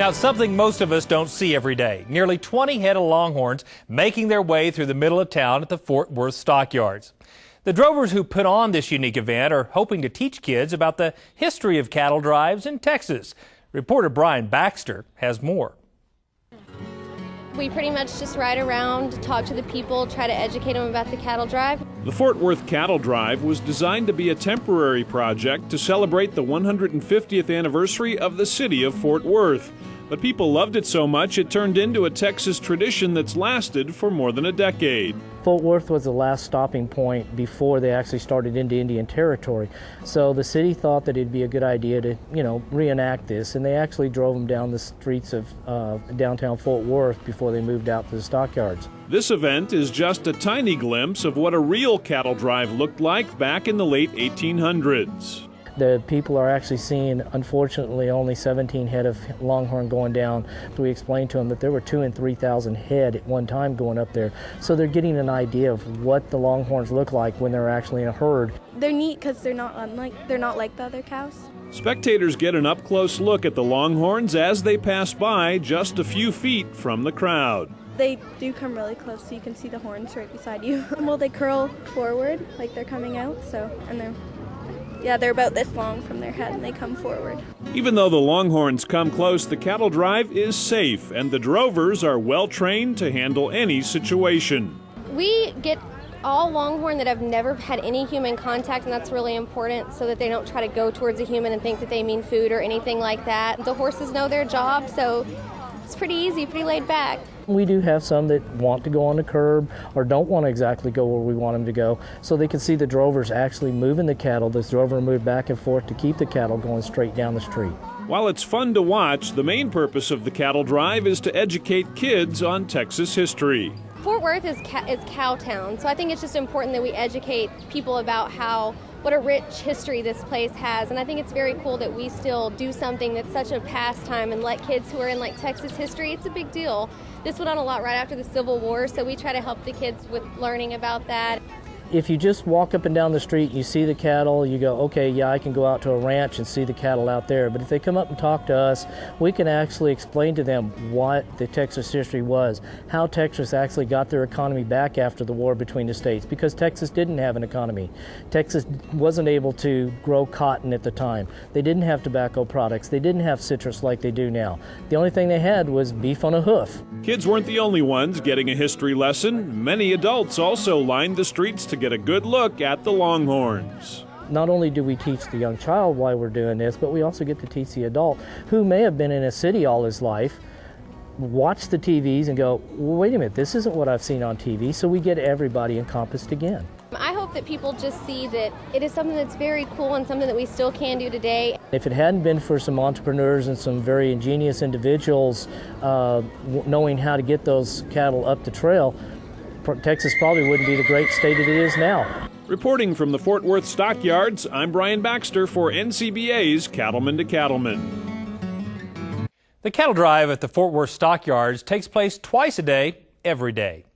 Now, something most of us don't see every day. Nearly 20 head of Longhorns making their way through the middle of town at the Fort Worth Stockyards. The drovers who put on this unique event are hoping to teach kids about the history of cattle drives in Texas. Reporter Brian Baxter has more. We pretty much just ride around, talk to the people, try to educate them about the cattle drive. The Fort Worth Cattle Drive was designed to be a temporary project to celebrate the 150th anniversary of the city of Fort Worth. But people loved it so much it turned into a Texas tradition that's lasted for more than a decade. Fort Worth was the last stopping point before they actually started into Indian Territory. So the city thought that it'd be a good idea to, reenact this, and they actually drove them down the streets of downtown Fort Worth before they moved out to the Stockyards. This event is just a tiny glimpse of what a real cattle drive looked like back in the late 1800s. The people are actually seeing, unfortunately, only 17 head of Longhorn going down. We explained to them that there were 2,000 and 3,000 head at one time going up there. So they're getting an idea of what the Longhorns look like when they're actually in a herd. They're neat because they're not like the other cows. Spectators get an up-close look at the Longhorns as they pass by just a few feet from the crowd. They do come really close so you can see the horns right beside you. Well, they curl forward like they're coming out, they're about this long from their head and they come forward. Even though the Longhorns come close, the cattle drive is safe and the drovers are well trained to handle any situation. We get all Longhorn that have never had any human contact, and that's really important so that they don't try to go towards a human and think that they mean food or anything like that. The horses know their job, so it's pretty easy, pretty laid back. We do have some that want to go on the curb or don't want to exactly go where we want them to go, so they can see the drovers actually moving the cattle. The drover moved back and forth to keep the cattle going straight down the street. While it's fun to watch, the main purpose of the cattle drive is to educate kids on Texas history. Fort Worth is cow town, so I think it's just important that we educate people about what a rich history this place has, and I think it's very cool that we still do something that's such a pastime and let kids who are in Texas history, it's a big deal. This went on a lot right after the Civil War, so we try to help the kids with learning about that. If you just walk up and down the street and you see the cattle, you go, okay, yeah, I can go out to a ranch and see the cattle out there. But if they come up and talk to us, we can actually explain to them what the Texas history was, how Texas actually got their economy back after the war between the states, because Texas didn't have an economy. Texas wasn't able to grow cotton at the time. They didn't have tobacco products. They didn't have citrus like they do now. The only thing they had was beef on a hoof. Kids weren't the only ones getting a history lesson. Many adults also lined the streets to get a good look at the Longhorns. Not only do we teach the young child why we're doing this, but we also get to teach the adult who may have been in a city all his life, watch the TVs and go, well, wait a minute, this isn't what I've seen on TV, so we get everybody encompassed again. I hope that people just see that it is something that's very cool and something that we still can do today. If it hadn't been for some entrepreneurs and some very ingenious individuals knowing how to get those cattle up the trail, Texas probably wouldn't be the great state it is now. Reporting from the Fort Worth Stockyards, I'm Brian Baxter for NCBA's Cattlemen to Cattlemen. The cattle drive at the Fort Worth Stockyards takes place twice a day, every day.